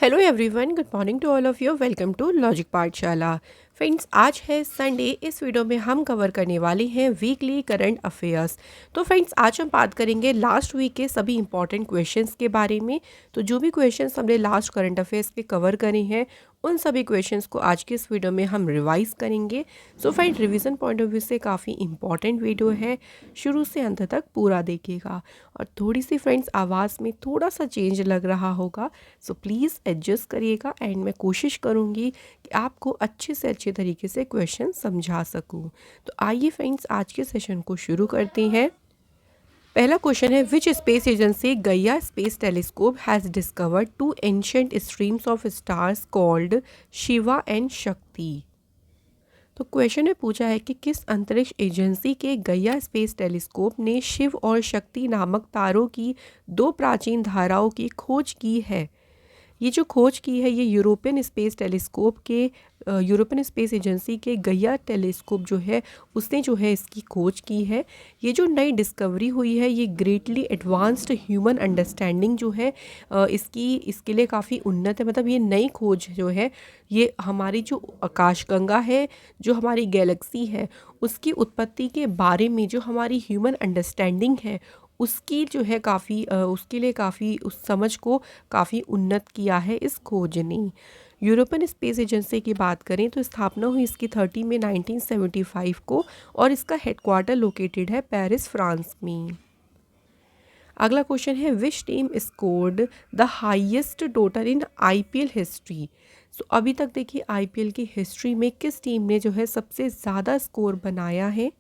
Hello everyone, good morning to all of you. Welcome to logic Pathshala. Friends, आज है Sunday. इस video में हम कवर करने वाले हैं वीकली करंट अफेयर्स। तो फ्रेंड्स, आज हम बात करेंगे लास्ट वीक के सभी इंपॉर्टेंट क्वेश्चंस के बारे में। तो जो भी क्वेश्चंस हमने लास्ट करंट अफेयर्स के कवर करे हैं, उन सभी क्वेश्चंस को आज के इस वीडियो में हम रिवाइज करेंगे। So friend, revision point of view से काफ़ी इंपॉर्टेंट वीडियो है, शुरू से अंत तक पूरा देखिएगा। और थोड़ी सी फ्रेंड्स आवाज़ में थोड़ा सा चेंज लग रहा होगा, सो प्लीज़ एडजस्ट करिएगा एंड मैं कोशिश करूँगी कि आपको अच्छे से अच्छे तरीके से क्वेश्चन समझा सकूँ। तो आइए फ्रेंड्स, आज के सेशन को शुरू करते हैं। पहला क्वेश्चन है, which space agency Gaia space telescope has discovered two ancient streams of stars called Shiva and Shakti. तो क्वेश्चन में पूछा है कि किस अंतरिक्ष एजेंसी के गैया स्पेस टेलीस्कोप ने शिव और शक्ति नामक तारों की दो प्राचीन धाराओं की खोज की है। ये जो खोज की है, ये यूरोपियन स्पेस टेलीस्कोप के यूरोपियन स्पेस एजेंसी के गैया टेलीस्कोप जो है उसने जो है इसकी खोज की है। ये जो नई डिस्कवरी हुई है, ये ग्रेटली एडवांस्ड ह्यूमन अंडरस्टैंडिंग जो है इसके लिए काफ़ी उन्नत है। मतलब ये नई खोज जो है, ये हमारी जो आकाशगंगा है, जो हमारी गैलेक्सी है, उसकी उत्पत्ति के बारे में जो हमारी ह्यूमन अंडरस्टैंडिंग है उसकी जो है काफ़ी उसके लिए काफ़ी उस समझ को काफ़ी उन्नत किया है इस खोज ने। यूरोपियन स्पेस एजेंसी की बात करें तो स्थापना हुई इसकी 30 में 1975 को और इसका हेडक्वार्टर लोकेटेड है पेरिस, फ्रांस में। अगला क्वेश्चन है, which team scored the highest total in IPL history. So अभी तक देखिए आईपीएल की हिस्ट्री में किस टीम ने जो है सबसे ज़्यादा स्कोर बनाया है।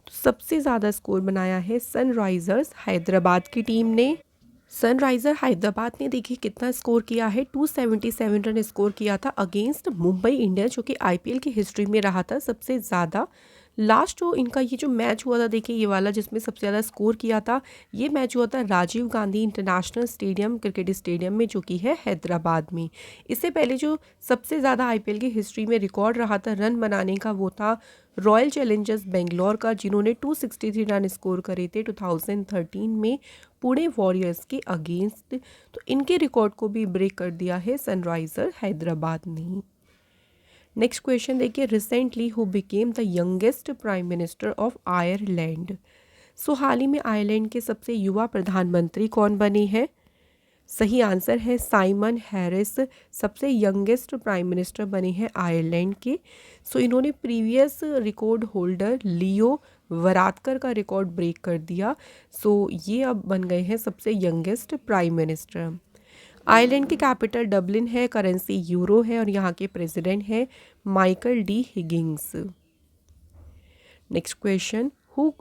तो सबसे ज़्यादा स्कोर बनाया है सनराइज़र्स हैदराबाद की टीम ने। सनराइज़र हैदराबाद ने देखिए कितना स्कोर किया है, 277 रन स्कोर किया था अगेंस्ट मुंबई इंडियंस, जो कि आईपीएल की हिस्ट्री में रहा था सबसे ज़्यादा। लास्ट जो इनका ये जो मैच हुआ था, देखिए ये वाला जिसमें सबसे ज़्यादा स्कोर किया था, ये मैच हुआ था Rajiv Gandhi International Stadium, cricket stadium में, जो कि है हैदराबाद में। इससे पहले जो सबसे ज़्यादा आईपीएल की हिस्ट्री में रिकॉर्ड रहा था रन बनाने का, वो था रॉयल चैलेंजर्स बेंगलोर का, जिन्होंने 263 रन स्कोर करे थे 2013 में पुणे वॉरियर्स के अगेंस्ट। तो इनके रिकॉर्ड को भी ब्रेक कर दिया है सनराइजर हैदराबाद ने। नेक्स्ट क्वेश्चन देखिए, recently who became the youngest prime minister of Ireland. So हाल ही में आयरलैंड के सबसे युवा प्रधानमंत्री कौन बने हैं। सही आंसर है साइमन हैरिस सबसे यंगेस्ट प्राइम मिनिस्टर बने हैं आयरलैंड के। सो इन्होंने प्रीवियस रिकॉर्ड होल्डर लियो वरादकर का रिकॉर्ड ब्रेक कर दिया। सो ये अब बन गए हैं सबसे यंगेस्ट प्राइम मिनिस्टर। आयरलैंड की कैपिटल डबलिन है, करेंसी यूरो है और यहाँ के प्रेसिडेंट है Michael D Higgins. Next question,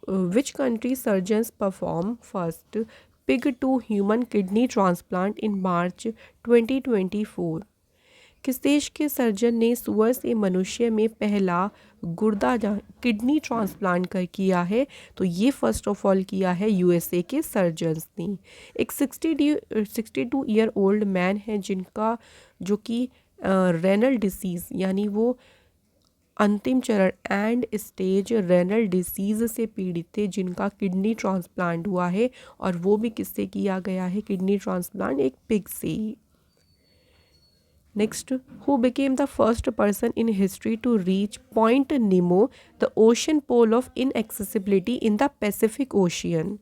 which country surgeons perform first pig to human kidney transplant in March 2024। किस देश के सर्जन ने सुअर से मनुष्य में पहला गुर्दा किडनी ट्रांसप्लांट कर किया है। तो ये फर्स्ट ऑफ ऑल किया है यूएसए के सर्जन्स ने। एक 62 ईयर ओल्ड मैन है जिनका जो कि रेनल डिसीज़, यानी वो अंतिम चरण एंड स्टेज रेनल डिसीज़ से पीड़ित थे, जिनका किडनी ट्रांसप्लांट हुआ है। और वो भी किससे किया गया है किडनी ट्रांसप्लांट, एक पिग से। Next, who became the first person in history to reach Point Nemo, the ocean pole of inaccessibility in the Pacific ocean.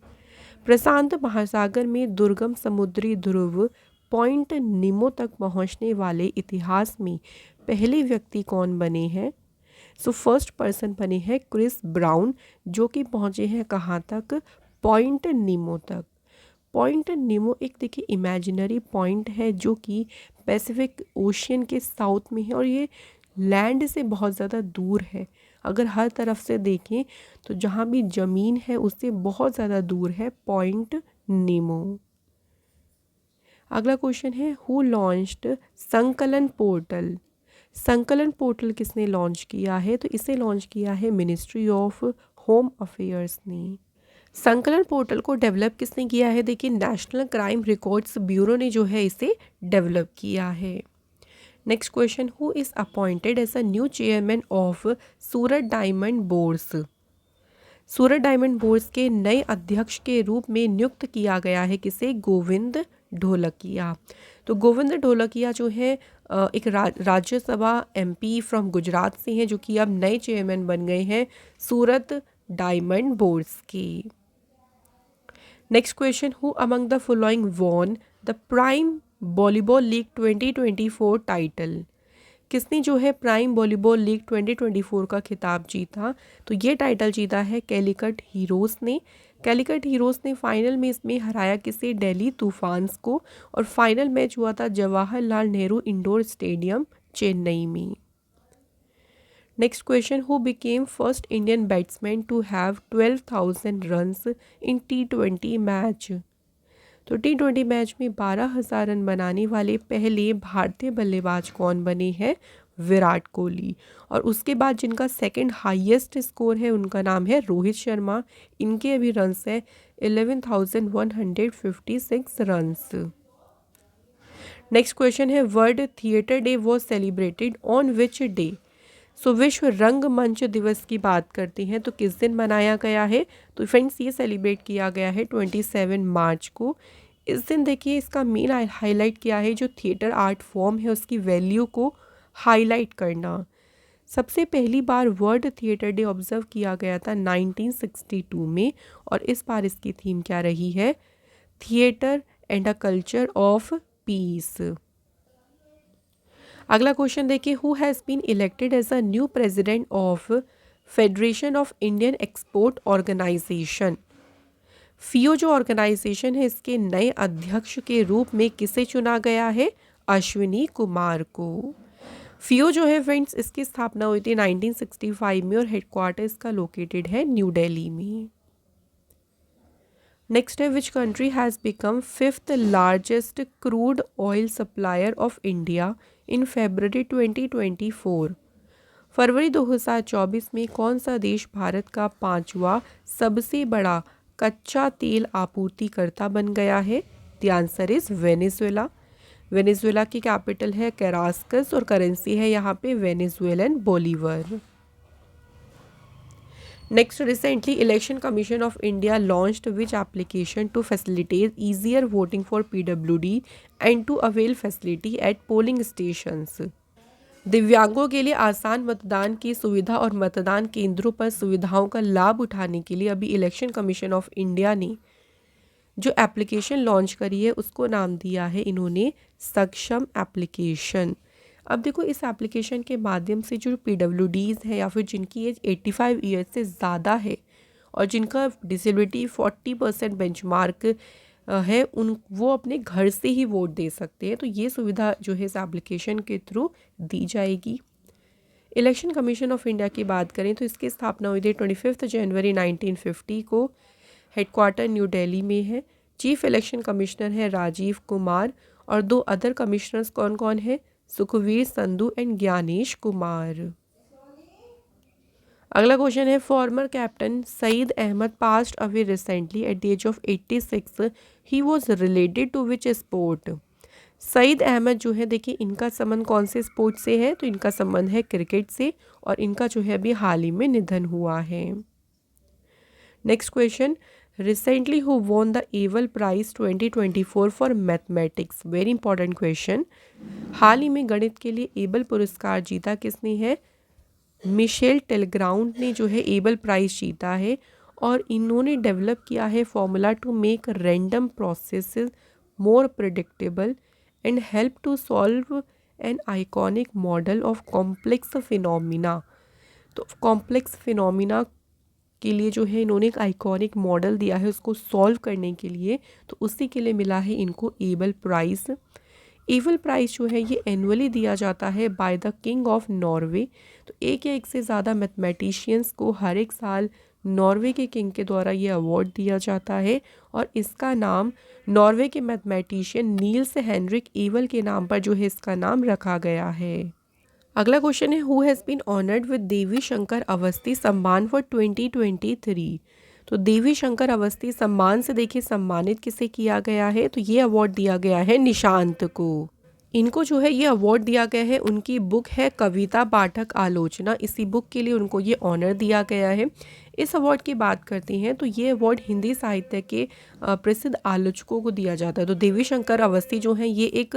प्रशांत महासागर में दुर्गम समुद्री ध्रुव पॉइंट निमो तक पहुंचने वाले इतिहास में पहले व्यक्ति कौन बने हैं। सो फर्स्ट पर्सन बने हैं क्रिस ब्राउन, जो कि पहुंचे हैं कहाँ तक, पॉइंट निमो तक। पॉइंट निमो एक देखिए इमेजिनरी पॉइंट है जो कि पैसिफिक ओशियन के साउथ में है और ये लैंड से बहुत ज़्यादा दूर है। अगर हर तरफ से देखें तो जहाँ भी ज़मीन है उससे बहुत ज़्यादा दूर है पॉइंट निमो। अगला क्वेश्चन है, हु लॉन्च्ड संकलन पोर्टल। संकलन पोर्टल किसने लॉन्च किया है। तो इसे लॉन्च किया है मिनिस्ट्री ऑफ होम अफेयर्स ने। संकलन पोर्टल को डेवलप किसने किया है। देखिए नेशनल क्राइम रिकॉर्ड्स ब्यूरो ने जो है इसे डेवलप किया है। Next question, who is appointed as a new chairman of Surat diamond boards. Surat diamond boards के नए अध्यक्ष के रूप में नियुक्त किया गया है किसे, गोविंद ढोलकिया। तो गोविंद ढोलकिया जो है एक राज्यसभा एमपी फ्रॉम गुजरात से हैं, जो कि अब नए चेयरमैन बन गए हैं सूरत डायमंड बोर्ड्स के। Next question, who among the following won the prime volleyball league 2024 title. किसने जो है प्राइम वॉलीबॉल लीग 2024 का खिताब जीता? तो ये टाइटल जीता है कैलिकट हीरोज़ ने। कैलिकट हीरोज़ ने फाइनल में इसमें हराया किसे? दिल्ली तूफान्स को। और फाइनल मैच हुआ था जवाहरलाल नेहरू इंडोर स्टेडियम चेन्नई में। Next question, who became first Indian batsman to have 12,000 runs in T20 match. तो T20 मैच में 12,000 रन बनाने वाले पहले भारतीय बल्लेबाज कौन बने हैं? विराट कोहली। और उसके बाद जिनका सेकंड हाईएस्ट स्कोर है उनका नाम है रोहित शर्मा। इनके अभी रन्स है 11,156 रन्स। नेक्स्ट क्वेश्चन है, world theatre day was celebrated on which day. So विश्व रंगमंच दिवस की बात करते हैं तो किस दिन मनाया गया है? तो फ्रेंड्स ये सेलिब्रेट किया गया है 27 मार्च को। इस दिन देखिए इसका मेन हाईलाइट क्या है, जो थिएटर आर्ट फॉर्म है उसकी वैल्यू को हाईलाइट करना। सबसे पहली बार वर्ल्ड थिएटर डे ऑब्जर्व किया गया था 1962 में, और इस बार इसकी थीम क्या रही है? Theatre and a culture of peace. अगला क्वेश्चन देखिए, who has been elected as a new president of Federation of Indian Export Organisation. FIEO जो ऑर्गेनाइजेशन है इसके नए अध्यक्ष के रूप में किसे चुना गया है? अश्विनी कुमार को। फियो जो है फ्रेंड्स इसकी स्थापना हुई थी 1965 में और हेडक्वार्टर इसका लोकेटेड है न्यू दिल्ली में। नेक्स्ट है, which country has become 5th largest crude oil supplier of India in February 2024। फरवरी 2024 में कौन सा देश भारत का 5वां सबसे बड़ा कच्चा तेल आपूर्तिकर्ता बन गया है? The answer is Venezuela. Venezuela की कैपिटल है कैरास्कस और करेंसी है यहाँ पे Venezuelan bolivar. Next, recently Election Commission of India launched which application to facilitate easier voting for PWD and to avail facility at polling stations. दिव्यांगों के लिए आसान मतदान की सुविधा और मतदान केंद्रों पर सुविधाओं का लाभ उठाने के लिए अभी इलेक्शन कमीशन ऑफ इंडिया ने जो एप्लीकेशन लॉन्च करी है उसको नाम दिया है इन्होंने सक्षम एप्लीकेशन। अब देखो इस एप्लीकेशन के माध्यम से जो PWDs हैं या फिर जिनकी एज 85 ईयर्स से ज़्यादा है और जिनका डिसेबिलिटी 40% बेंचमार्क है वो अपने घर से ही वोट दे सकते हैं। तो ये सुविधा जो है इस एप्लीकेशन के थ्रू दी जाएगी। इलेक्शन कमीशन ऑफ इंडिया की बात करें तो इसकी स्थापना हुई थी 25 जनवरी 1950 को। हेडक्वार्टर न्यू दिल्ली में है। चीफ इलेक्शन कमिश्नर है राजीव कुमार और 2 अदर कमिश्नर्स कौन कौन है? सुखवीर संधू एंड ज्ञानेश कुमार। अगला क्वेश्चन है, former captain Saeed Ahmed passed away recently at the age of 86। He was related to which sport. Saeed Ahmed जो है देखिए इनका संबंध कौन से स्पोर्ट से है? तो इनका संबंध है क्रिकेट से और इनका जो है अभी हाल ही में निधन हुआ है। Next question, recently who won the Abel prize 2024 for mathematics. Very important question. हाल ही में गणित के लिए एबल पुरस्कार जीता किसने है? मिशेल टेलग्राउंड ने जो है एबल प्राइज जीता है और इन्होंने डेवलप किया है formula to make random processes more predictable and help to solve an iconic model of complex phenomena. तो कॉम्प्लेक्स फिनोमिना के लिए जो है इन्होंने एक आइकॉनिक मॉडल दिया है उसको सॉल्व करने के लिए, तो उसी के लिए मिला है इनको एबल प्राइज़। एबल प्राइज़ जो है ये एनुअली दिया जाता है by the king of Norway. तो एक या एक से ज़्यादा मैथमेटिशियंस को हर एक साल नॉर्वे के किंग के द्वारा ये अवार्ड दिया जाता है और इसका नाम नॉर्वे के मैथमेटिशियन नील्स हेनरिक एबल के नाम पर जो है इसका नाम रखा गया है। अगला क्वेश्चन है, who has been honoured with Devi Shankar Awasthi Samman for 2023। तो देवी शंकर अवस्थी सम्मान से देखिए सम्मानित किसे किया गया है? तो ये अवार्ड दिया गया है निशांत को। इनको जो है ये अवार्ड दिया गया है, उनकी बुक है कविता पाठक आलोचना, इसी बुक के लिए उनको ये ऑनर दिया गया है। इस अवार्ड की बात करते हैं तो ये अवार्ड हिंदी साहित्य के प्रसिद्ध आलोचकों को दिया जाता है। तो देवी शंकर अवस्थी जो हैं ये एक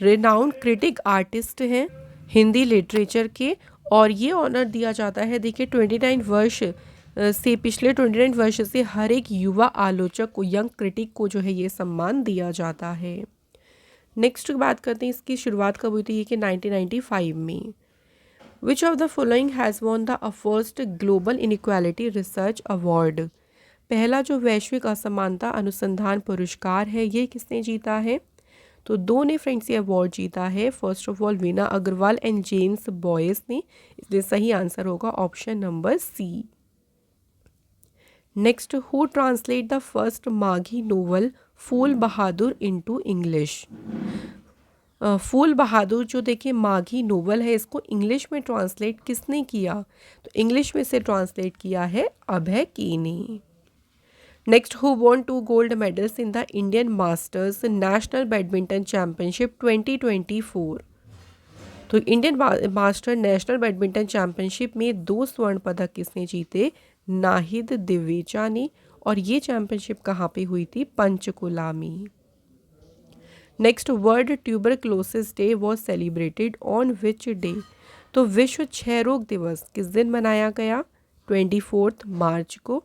रिनाउंड क्रिटिक आर्टिस्ट हैं हिंदी लिटरेचर के, और ये ऑनर दिया जाता है देखिए 29 वर्ष से, पिछले 29 वर्ष से हर एक युवा आलोचक को, यंग क्रिटिक को जो है ये सम्मान दिया जाता है। नेक्स्ट बात करते हैं इसकी शुरुआत कब हुई थी, ये कि 1995 में। Which of the following has won the first global inequality research award. पहला जो वैश्विक असमानता अनुसंधान पुरस्कार है ये किसने जीता है, तो दो ने फ्रेंड्स ये अवार्ड जीता है। First of all Veena Agrawal and James Boyce ने, इसलिए सही आंसर होगा option number C. Next, who translate the first Maghi novel Phool Bahadur into English. Phool Bahadur जो देखिए माघी नोवेल है, इसको इंग्लिश में ट्रांसलेट किसने किया, तो इंग्लिश में से ट्रांसलेट किया है अभय की ने। Next, who won 2 gold medals in the Indian masters national badminton championship 2024। तो Indian master national badminton championship में 2 स्वर्ण पदक किसने जीते, नाहिद दिवेचा ने, और ये चैंपियनशिप कहाँ पे हुई थी, पंचकुला में। Next, world tuberculosis day was celebrated on which day. तो विश्व क्षय रोग दिवस किस दिन मनाया गया, 24 मार्च को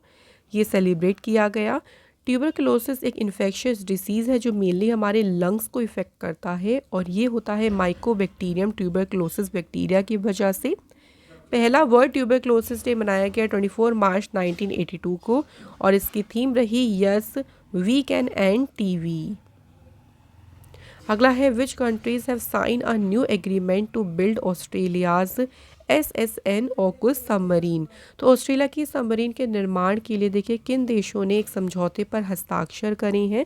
ये सेलिब्रेट किया गया। ट्यूबरक्लोसिस एक इन्फेक्शियस डिसीज़ है जो मेनली हमारे लंग्स को इफ़ेक्ट करता है, और ये होता है माइकोबैक्टीरियम ट्यूबरक्लोसिस बैक्टीरिया की वजह से। पहला वर्ल्ड ट्यूबरक्लोसिस डे मनाया गया 24 मार्च 1982 को, और इसकी थीम रही yes we can and TV. अगला है which countries have sign a new agreement to build Australia's SSN AUKUS submarine. तो ऑस्ट्रेलिया की सबमरीन के निर्माण के लिए देखिए किन देशों ने एक समझौते पर हस्ताक्षर करे हैं,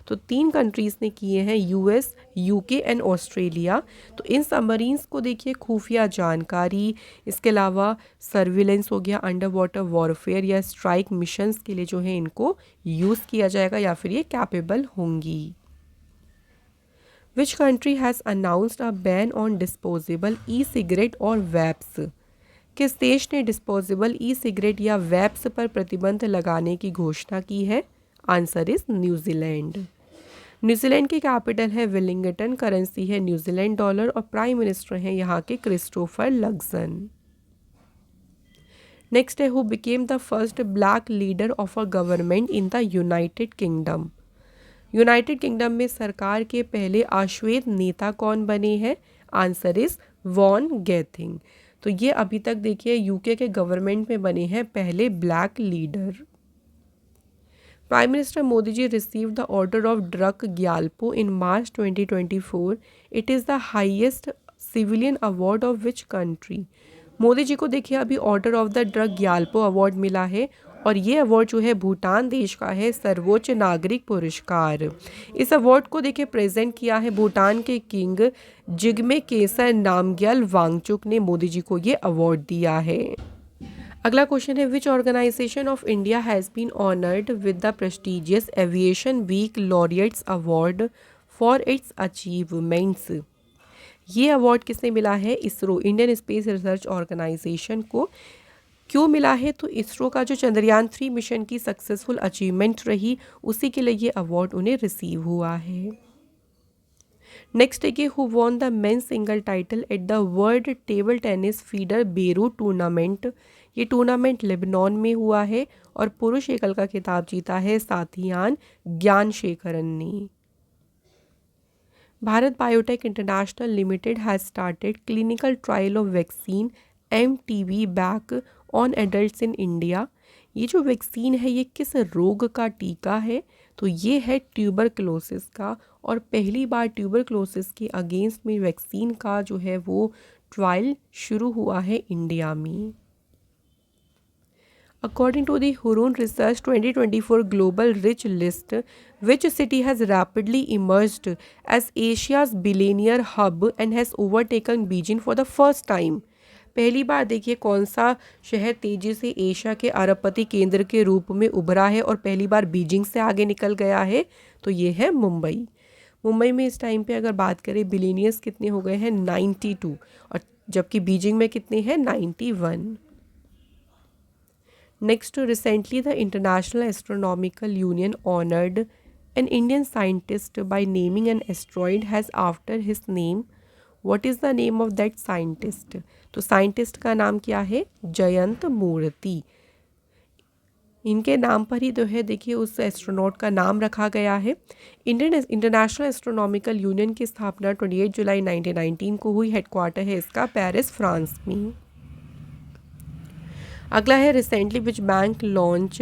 तो 3 कंट्रीज़ ने किए हैं, US, UK एंड ऑस्ट्रेलिया। तो इन सबमरीन्स को देखिए खुफिया जानकारी, इसके अलावा सर्विलेंस हो गया, अंडर वाटर वॉरफेयर या स्ट्राइक मिशंस के लिए जो है इनको यूज़ किया जाएगा, या फिर ये कैपेबल होंगी। Which country has announced a ban on disposable e-cigarette और वैप्स। किस देश ने डिस्पोजेबल ई सिगरेट या वैप्स पर प्रतिबंध लगाने की घोषणा की है, आंसर इज न्यूजीलैंड। न्यूजीलैंड की कैपिटल है वेलिंगटन, करेंसी है न्यूजीलैंड डॉलर, और प्राइम मिनिस्टर हैं यहाँ के क्रिस्टोफर लग्जन। नेक्स्ट है, who became the first black leader of a government in the United kingdom. United kingdom में सरकार के पहले आश्वेत नेता कौन बने हैं, आंसर इज वॉन गैथिंग। तो ये अभी तक देखिए यूके के गवर्नमेंट में बने हैं पहले black leader. Prime minister Modi ji receive the order of Druk Gyalpo in March 2024। It is the highest civilian award of which country. Modi ji को देखिए अभी order of the Druk Gyalpo award मिला है, और ये अवार्ड जो है भूटान देश का है सर्वोच्च नागरिक पुरस्कार। इस अवार्ड को देखिए प्रेजेंट किया है भूटान के किंग जिग्मे केसर नामग्याल वांगचुक ने मोदी जी को ये अवार्ड दिया है। अगला क्वेश्चन है, which organisation of India has been honoured with the prestigious aviation week laureates award for its achievements. ये अवार्ड किसने मिला है, ISRO, Indian space research organisation को। क्यों मिला है, तो इसरो का जो चंद्रयान 3 मिशन की सक्सेसफुल अचीवमेंट रही, उसी के लिए ये अवार्ड उन्हें रिसीव हुआ है। नेक्स्ट है कि who won the men single title at the world table tennis feeder Beirut tournament. ये टूर्नामेंट लेबनान में हुआ है, और पुरुष एकल का खिताब जीता है साथियान ज्ञानशेखरन ने। Bharat biotech international limited has started clinical trial of vaccine MTV back on adults in India. ये जो वैक्सीन है ये किस रोग का टीका है, तो ये है ट्यूबरक्लोसिस का, और पहली बार ट्यूबरक्लोसिस के अगेंस्ट में वैक्सीन का जो है वो ट्रायल शुरू हुआ है इंडिया में। According to the Hurun Research 2024 Global Rich List, which city has rapidly emerged as Asia's billionaire hub and has overtaken Beijing for the first time? पहली बार देखिए कौन सा शहर तेजी से एशिया के अरबपति केंद्र के रूप में उभरा है और पहली बार बीजिंग से आगे निकल गया है, तो ये है मुंबई। मुंबई में इस टाइम पे अगर बात करें बिलीनियर्स कितने हो गए हैं 92, और जबकि बीजिंग में कितने हैं 91। Next, recently the International Astronomical Union honoured an Indian scientist by naming an asteroid has after his name. What is the name of that scientist? तो साइंटिस्ट का नाम क्या है? जयंत मूर्ति। इनके नाम पर ही जो है देखिए उस एस्ट्रोनॉट का नाम रखा गया है। इंडियन इंटरनेशनल एस्ट्रोनॉमिकल यूनियन की स्थापना 28 जुलाई 1919 को हुई। हेडक्वार्टर है इसका पेरिस, फ्रांस में। अगला है, recently which bank launch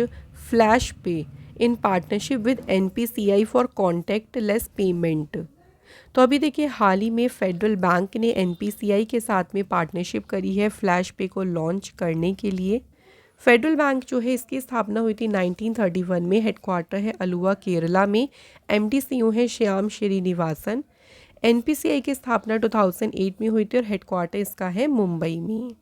flash pay in partnership with NPCI for contactless payment. तो अभी देखिए हाल ही में फेडरल बैंक ने NPCI के साथ में पार्टनरशिप करी है फ्लैश पे को लॉन्च करने के लिए। फेडरल बैंक जो है इसकी स्थापना हुई थी 1931 में। हेडक्वार्टर है अलुवा, केरला में। MD CEO है श्याम श्रीनिवासन। NPCI की स्थापना 2008 में हुई थी और हेडक्वार्टर इसका है मुंबई में।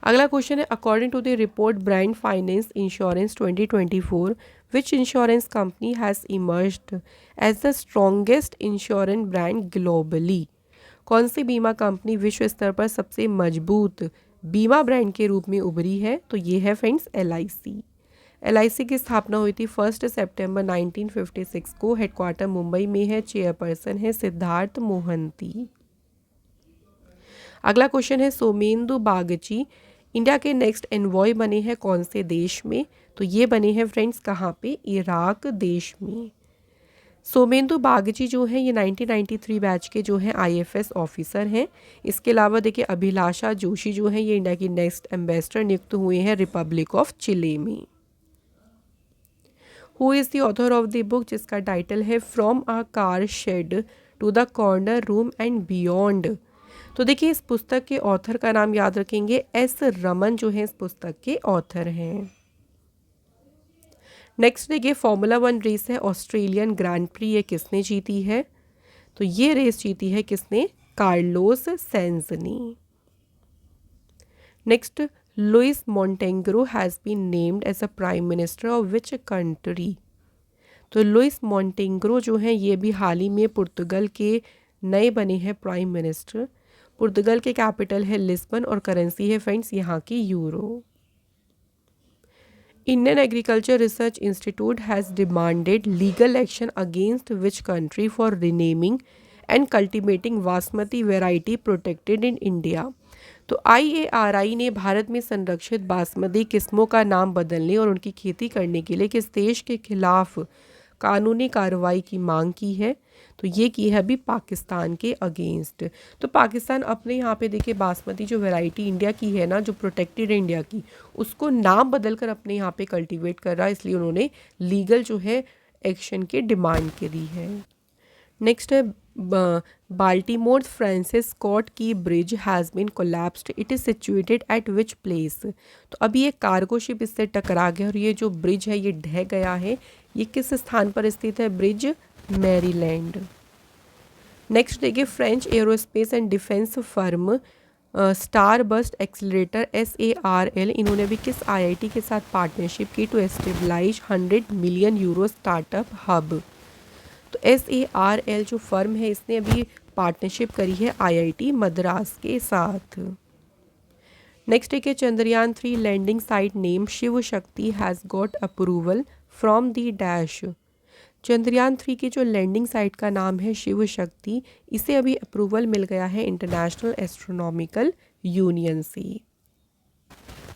अगला क्वेश्चन है, according to the report Brand Finance insurance 2024 which insurance company has emerged as the strongest insurance brand globally? कौन सी बीमा कंपनी विश्व स्तर पर सबसे मजबूत बीमा ब्रांड के रूप में उभरी है? तो ये है फ्रेंड्स LIC। LIC की स्थापना हुई थी 1 सितंबर 1956 को। हेडक्वार्टर मुंबई में है। चेयरपर्सन है सिद्धार्थ मोहंती। अगला क्वेश्चन है, सोमेंदु बागची इंडिया के नेक्स्ट एनवॉय बने हैं कौन से देश में? तो ये बने हैं फ्रेंड्स कहाँ पे? इराक देश में। सोमेंदु बागची जो है ये 1993 बैच के जो हैं IFS ऑफिसर हैं। इसके अलावा देखिए अभिलाषा जोशी जो है ये इंडिया की नेक्स्ट एम्बेसडर नियुक्त हुए हैं रिपब्लिक ऑफ चिले में। Who is the author of the book, जिसका टाइटल है from a car shed to the corner room and beyond? तो देखिए इस पुस्तक के ऑथर का नाम याद रखेंगे, S रमन जो है इस पुस्तक के ऑथर हैं। नेक्स्ट देखिए फॉर्मूला 1 रेस है ऑस्ट्रेलियन ग्रैंड प्री, ये किसने जीती है? तो ये रेस जीती है किसने? कार्लोस सेंज ने। Next, Luis Montenegro has been named as a prime minister of which country? तो लुइस मोंटेग्रो जो हैं ये भी हाल ही में पुर्तगाल के नए बने हैं प्राइम मिनिस्टर। पुर्तगाल के कैपिटल है लिस्बन और करेंसी है फ्रेंड्स यहाँ की euro. Indian agriculture research institute has demanded legal action against which country for renaming and cultivating basmati variety protected in India? तो IARI ने भारत में संरक्षित बासमती किस्मों का नाम बदलने और उनकी खेती करने के लिए किस देश के खिलाफ कानूनी कार्रवाई की मांग की है? तो ये की है अभी पाकिस्तान के अगेंस्ट। तो पाकिस्तान अपने यहाँ पे देखिए बासमती जो वैरायटी इंडिया की है ना, जो प्रोटेक्टेड है इंडिया की, उसको नाम बदल कर अपने यहाँ पे कल्टीवेट कर रहा है, इसलिए उन्होंने लीगल जो है एक्शन की डिमांड करी है। नेक्स्ट है Baltimore Francis Scott Key bridge has been collapsed, it is situated at which place? तो अभी एक कार्गो शिप इससे टकरा गया और ये जो ब्रिज है ये ढह गया है। ये किस स्थान पर स्थित है? Bridge Maryland. नेक्स्ट देखिए French aerospace and defence firm Starburst accelerator SARL, इन्होंने भी किस IIT के साथ पार्टनरशिप की to establish 100 million euro startup hub? तो SARL जो फर्म है इसने अभी पार्टनरशिप करी है IIT मद्रास के साथ। नेक्स्ट है Chandrayaan 3 landing site name Shiv Shakti has got approval from the dash? Chandrayaan 3 की जो लैंडिंग साइट का नाम है शिव शक्ति, इसे अभी अप्रूवल मिल गया है इंटरनेशनल एस्ट्रोनॉमिकल यूनियन से।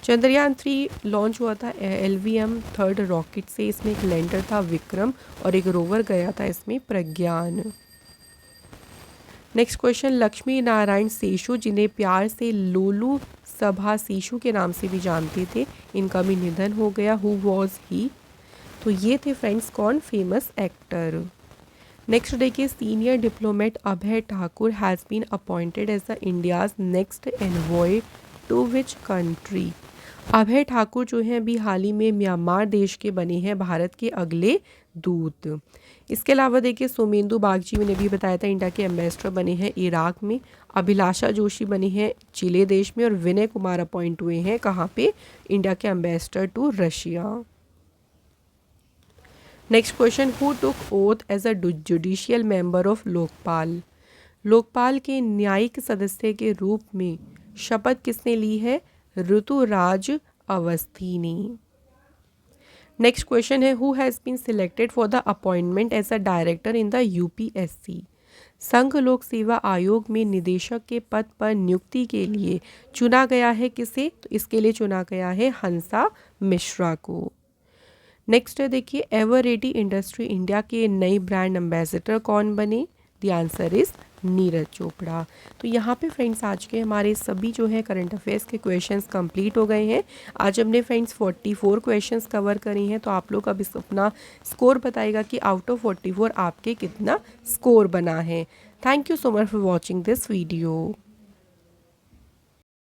चंद्रयान 3 लॉन्च हुआ था LVM 3 रॉकेट से। इसमें एक लैंडर था विक्रम और एक रोवर गया था इसमें प्रज्ञान। नेक्स्ट क्वेश्चन, लक्ष्मी नारायण सेशु जिन्हें प्यार से लोलू सभा सेशु के नाम से भी जानते थे, इनका भी निधन हो गया। Who was he? तो ये थे फ्रेंड्स कौन? Famous actor. नेक्स्ट देखिए senior diplomat Abhay Thakur has been appointed as the India's next envoy to which country? Abhay Thakur जो हैं अभी हाल ही में म्यांमार देश के बने हैं भारत के अगले दूत। इसके अलावा देखिए सोमेंदु बागची मैंने भी बताया था इंडिया के एम्बेसडर बने हैं इराक में। अभिलाषा जोशी बने हैं चिले देश में और विनय कुमार अपॉइंट हुए हैं कहाँ पे? इंडिया के ambassador to Russia. Next question, who took oath as a judicial member of Lokpal. Lokpal के न्यायिक सदस्य के रूप में शपथ किसने ली है? ऋतुराज अवस्थी ने। नेक्स्ट क्वेश्चन है, who has been selected for the appointment as a director in the UPSC. Sangh Lok सेवा आयोग में निदेशक के पद पर नियुक्ति के लिए चुना गया है किसे? तो इसके लिए चुना गया है हंसा मिश्रा को। नेक्स्ट है देखिए, एवरेडी इंडस्ट्री इंडिया के नए ब्रांड एम्बेसडर कौन बने? The answer is Neeraj Chopra. तो यहाँ पे फ्रेंड्स आज के हमारे सभी जो है करंट अफेयर्स के क्वेश्चंस कंप्लीट हो गए हैं। आज हमने फ्रेंड्स 44 क्वेश्चंस कवर करे हैं। तो आप लोग अब इस अपना स्कोर बताएगा कि आउट ऑफ 44 आपके कितना स्कोर बना है। Thank you so much for watching this video.